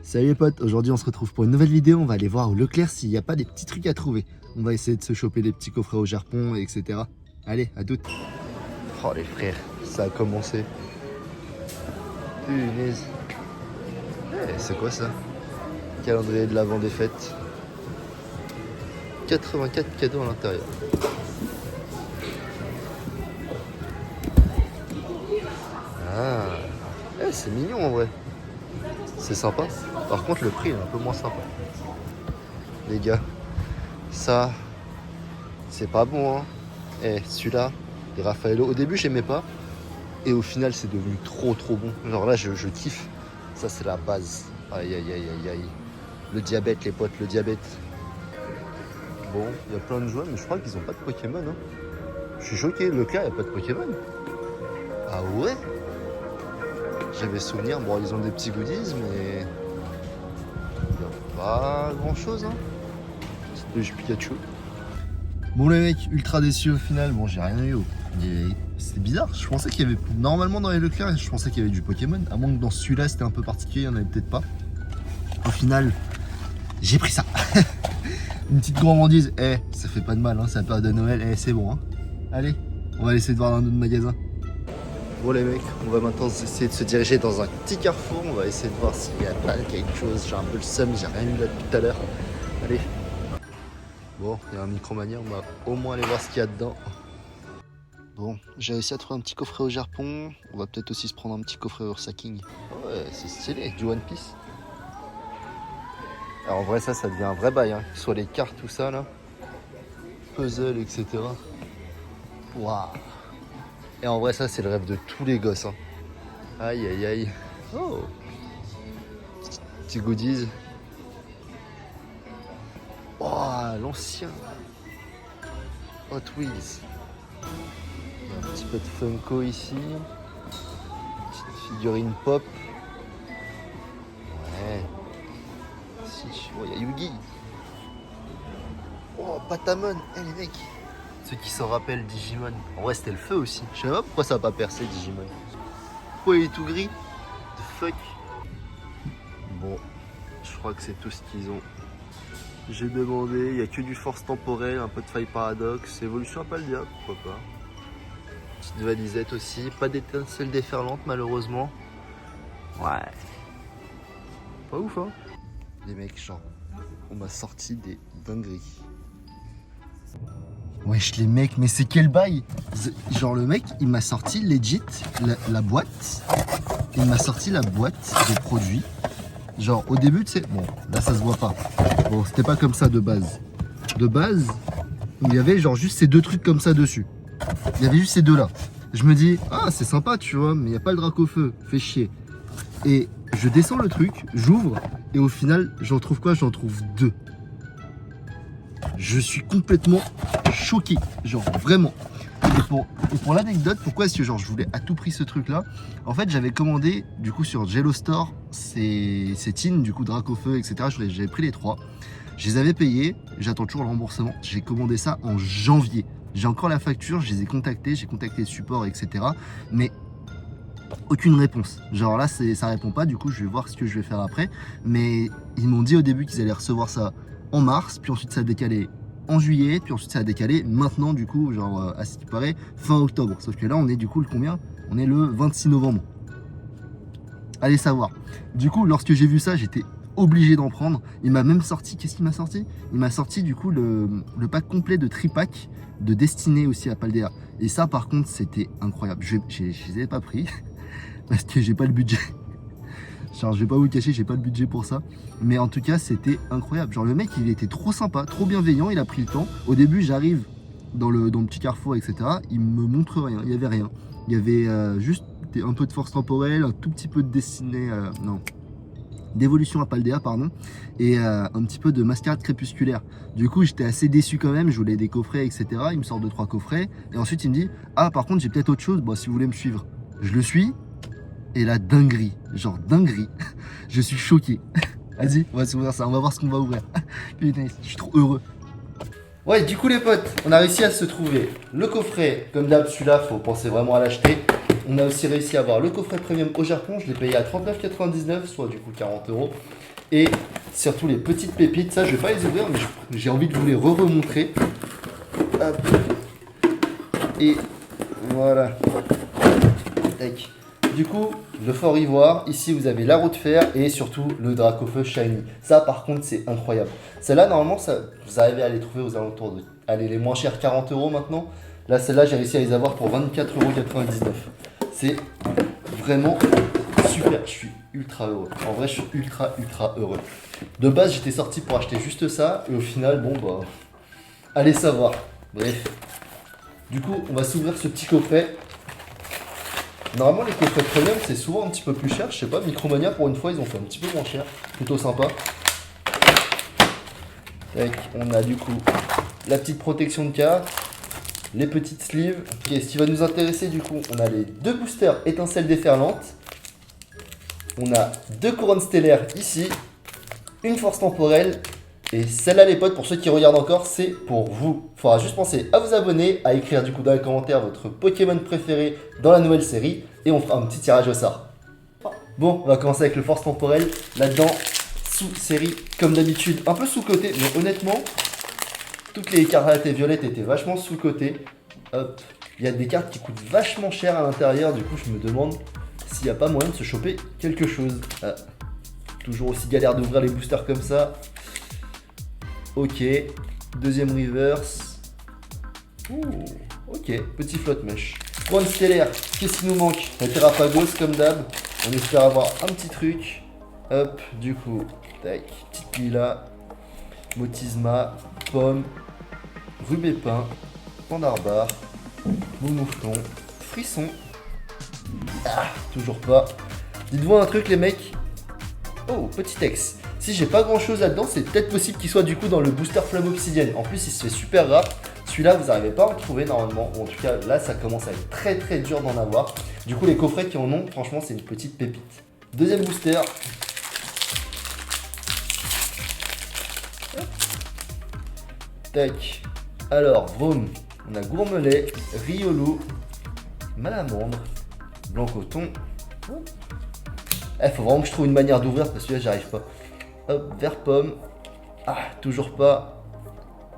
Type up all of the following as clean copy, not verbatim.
Salut les potes, aujourd'hui on se retrouve pour une nouvelle vidéo, on va aller voir au Leclerc s'il n'y a pas des petits trucs à trouver. On va essayer de se choper des petits coffrets au Jarpon, etc. Allez, à toutes. Oh les frères, ça a commencé. Punaise. C'est quoi ça? Calendrier de l'avant des fêtes. 84 cadeaux à l'intérieur. Ah, c'est mignon en vrai. C'est sympa. Par contre, le prix est un peu moins sympa. Les gars, ça, c'est pas bon, hein. Celui-là, les Raffaello, au début, j'aimais pas. Et au final, c'est devenu trop bon. Genre là, je kiffe. Ça, c'est la base. Aïe, aïe, aïe, aïe, aïe. Le diabète, les potes, le diabète. Bon, il y a plein de joueurs, mais je crois qu'ils ont pas de Pokémon, hein. Je suis choqué, Leclerc, il n'y a pas de Pokémon. Ah ouais? J'avais souvenir, bon, ils ont des petits goodies, mais... il n'y a pas grand-chose, hein. Petite peluche Pikachu. Bon les mecs, ultra déçu au final. Bon, j'ai rien eu. C'est bizarre, je pensais qu'il y avait... Normalement dans les Leclerc, je pensais qu'il y avait du Pokémon. À moins que dans celui-là, c'était un peu particulier, il n'y en avait peut-être pas. Au final, j'ai pris ça. Une petite gourmandise. Ça fait pas de mal, hein, c'est la période de Noël. C'est bon, hein. Allez, on va essayer de voir dans un autre magasin. Bon les mecs, on va maintenant essayer de se diriger dans un petit carrefour. On va essayer de voir s'il n'y a pas quelque chose. J'ai un peu le seum, j'ai rien eu là depuis tout à l'heure. Allez. Bon, il y a un Micromania, on va au moins aller voir ce qu'il y a dedans. Bon, j'ai réussi à trouver un petit coffret au Japon. On va peut-être aussi se prendre un petit coffret Ursa King. Ouais, c'est stylé, du One Piece. Alors en vrai, ça devient un vrai bail, hein. Soit les cartes, tout ça là. Puzzle, etc. Waouh. Et en vrai, ça, c'est le rêve de tous les gosses, hein. Aïe, aïe, aïe. Oh. Petit goodies. Oh, l'ancien. Hot Wheels. Il y a un petit peu de Funko ici. Petite figurine pop. Ouais. Oh, il y a Yugi. Oh, Patamon. Les mecs. Ceux qui s'en rappellent Digimon. En vrai, c'était le feu aussi. Je sais pas pourquoi ça a pas percé Digimon. Pourquoi il est tout gris? The fuck. Bon, je crois que c'est tout ce qu'ils ont. J'ai demandé, il n'y a que du force temporelle, un peu de faille paradoxe, évolution à Paldea, pourquoi pas. Petite valisette aussi, pas d'étincelle déferlante malheureusement. Ouais. Pas ouf, hein. Les mecs, genre, on m'a sorti des dingueries. Wesh les mecs, mais c'est quel bail? Genre le mec, il m'a sorti legit la boîte. Il m'a sorti la boîte de produits. Genre au début, tu sais, bon, là ça se voit pas. Bon, c'était pas comme ça de base. De base, il y avait genre juste ces deux trucs comme ça dessus. Il y avait juste ces deux là. Je me dis, ah c'est sympa tu vois, mais il n'y a pas le Dracofeu, fait chier. Et je descends le truc, j'ouvre, et au final, j'en trouve quoi? J'en trouve deux. Je suis complètement choqué, genre vraiment. Et pour l'anecdote, pourquoi est-ce que genre je voulais à tout prix ce truc là? En fait j'avais commandé du coup sur Jello Store ces tins, du coup Dracofeu, etc. J'avais pris les trois, je les avais payés, j'attends toujours le remboursement. J'ai commandé ça en janvier, j'ai encore la facture, je les ai contactés, j'ai contacté le support, etc. Mais aucune réponse. Genre là ça répond pas, du coup je vais voir ce que je vais faire après. Mais ils m'ont dit au début qu'ils allaient recevoir ça en mars, puis ensuite ça a décalé en juillet, puis ensuite ça a décalé maintenant du coup genre à ce qui paraît fin octobre. Sauf que là on est du coup le combien? On est le 26 novembre. Allez savoir. Du coup lorsque j'ai vu ça j'étais obligé d'en prendre. Il m'a même sorti, qu'est-ce qu'il m'a sorti? Il m'a sorti du coup le pack complet de tripack de Destinée aussi à Paldea. Et ça par contre c'était incroyable. Je les ai pas pris parce que j'ai pas le budget. Genre je vais pas vous cacher, j'ai pas le budget pour ça. Mais en tout cas c'était incroyable. Genre le mec il était trop sympa, trop bienveillant, il a pris le temps. Au début j'arrive dans le petit carrefour, etc. Il me montre rien, il y avait rien. Il y avait juste un peu de force temporelle, un tout petit peu de destinée, non, d'évolution à Paldea, pardon. Et un petit peu de mascarade crépusculaire. Du coup j'étais assez déçu quand même, je voulais des coffrets, etc. Il me sort 2-3 coffrets. Et ensuite il me dit, ah par contre j'ai peut-être autre chose, bon si vous voulez me suivre. Je le suis. Et la dinguerie, genre dinguerie, je suis choqué. Vas-y, on va s'ouvrir ça, on va voir ce qu'on va ouvrir. Putain, je suis trop heureux. Ouais, du coup les potes, on a réussi à se trouver le coffret. Comme d'hab, celui-là, faut penser vraiment à l'acheter. On a aussi réussi à avoir le coffret premium au Japon, je l'ai payé à 39,99, soit du coup 40 €. Et surtout les petites pépites, ça je vais pas les ouvrir, mais j'ai envie de vous les re-remontrer. Hop. Et voilà. Tac. Du coup, le fort ivoire, ici vous avez la roue de fer et surtout le Dracofeu Shiny. Ça par contre c'est incroyable. Celle-là normalement ça, vous arrivez à les trouver aux alentours de, allez, les moins chers 40 € maintenant. Là celle-là j'ai réussi à les avoir pour 24,99 €. C'est vraiment super, je suis ultra heureux. En vrai je suis ultra heureux. De base j'étais sorti pour acheter juste ça et au final bon bah, allez savoir. Bref. Du coup on va s'ouvrir ce petit coffret. Normalement les coffrets premium c'est souvent un petit peu plus cher, je sais pas, Micromania pour une fois ils ont fait un petit peu moins cher, plutôt sympa. Tac, on a du coup la petite protection de carte, les petites sleeves. Ok, ce qui va nous intéresser du coup, on a les 2 boosters étincelles déferlantes, on a 2 couronnes stellaires ici, une force temporelle. Et celle-là les potes, pour ceux qui regardent encore, c'est pour vous. Il faudra juste penser à vous abonner, à écrire du coup dans les commentaires votre Pokémon préféré dans la nouvelle série. Et on fera un petit tirage au sort. Bon, on va commencer avec le force temporel. Là-dedans, sous-série comme d'habitude, un peu sous-côté. Mais honnêtement, toutes les cartes et violettes étaient vachement sous-côté. Hop, il y a des cartes qui coûtent vachement cher à l'intérieur. Du coup, je me demande s'il n'y a pas moyen de se choper quelque chose. Ah, toujours aussi galère d'ouvrir les boosters comme ça. Ok, deuxième reverse. Ouh, ok, petit flotte mèche. Couronne stellaire, qu'est-ce qui nous manque? La Terrapagos comme d'hab. On espère avoir un petit truc. Hop, du coup, tac, petite lila, Motisma, pomme, rubépin, pandarbar, mouflon, frisson. Ah, toujours pas. Dites-vous un truc les mecs. Oh, petit texte. Si j'ai pas grand chose là-dedans, c'est peut-être possible qu'il soit du coup dans le booster flamme obsidienne. En plus, il se fait super rare. Celui-là, vous n'arrivez pas à en trouver normalement. Ou en tout cas, là, ça commence à être très dur d'en avoir. Du coup, les coffrets qui en ont, franchement, c'est une petite pépite. Deuxième booster. Tac. Alors, Rome, on a Gourmelet, Riolo, Malamandre, Blanc Coton. Faut vraiment que je trouve une manière d'ouvrir parce que là, j'arrive pas. Hop, vert pomme. Ah, toujours pas.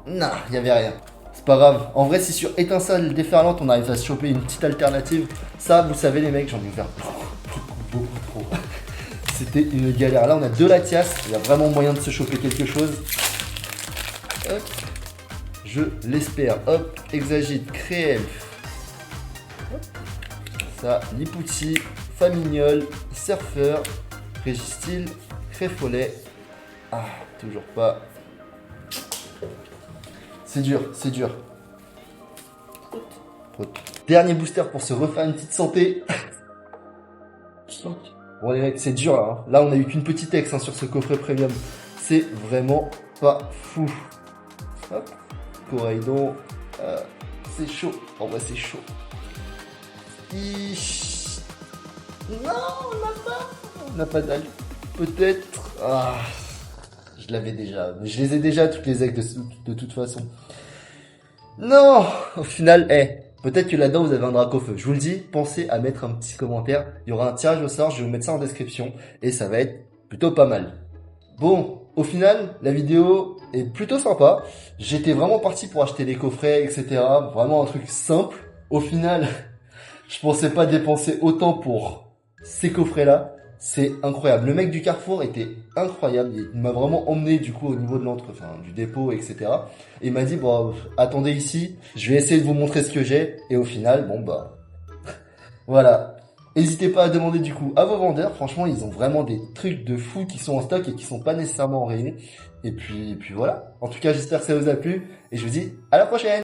Non, il n'y avait rien. C'est pas grave. En vrai, si sur étincelle déferlante, on arrive à se choper une petite alternative, ça, vous savez, les mecs, j'en ai ouvert beaucoup trop. C'était une galère. Là, on a 2 Latias. Il y a vraiment moyen de se choper quelque chose. Hop. Je l'espère. Hop, Exagite, Créelf. Ça, Lipouti, Famignol, Surfeur, Régistil, Créfolet. Ah, toujours pas. C'est dur, c'est dur. Dernier booster pour se refaire une petite santé. Bon les mecs, c'est dur là. Là, on a eu qu'une petite ex sur ce coffret premium. C'est vraiment pas fou. Hop, Coraidon. C'est chaud. En vrai, c'est chaud. Non, on n'a pas. On n'a pas d'algue. Peut-être. Ah, je l'avais déjà. Mais je les ai déjà toutes les eggs de toute façon. Non, au final, peut-être que là-dedans vous avez un Dracofeu. Je vous le dis, pensez à mettre un petit commentaire. Il y aura un tirage au sort, je vais vous mettre ça en description. Et ça va être plutôt pas mal. Bon, au final, la vidéo est plutôt sympa. J'étais vraiment parti pour acheter les coffrets, etc. Vraiment un truc simple. Au final, je pensais pas dépenser autant pour ces coffrets-là. C'est incroyable. Le mec du Carrefour était incroyable. Il m'a vraiment emmené du coup au niveau de du dépôt, etc. Et il m'a dit, bon, attendez ici, je vais essayer de vous montrer ce que j'ai. Et au final, bon bah, voilà. N'hésitez pas à demander du coup à vos vendeurs. Franchement, ils ont vraiment des trucs de fou qui sont en stock et qui sont pas nécessairement en rayés. Et puis voilà. En tout cas, j'espère que ça vous a plu. Et je vous dis à la prochaine.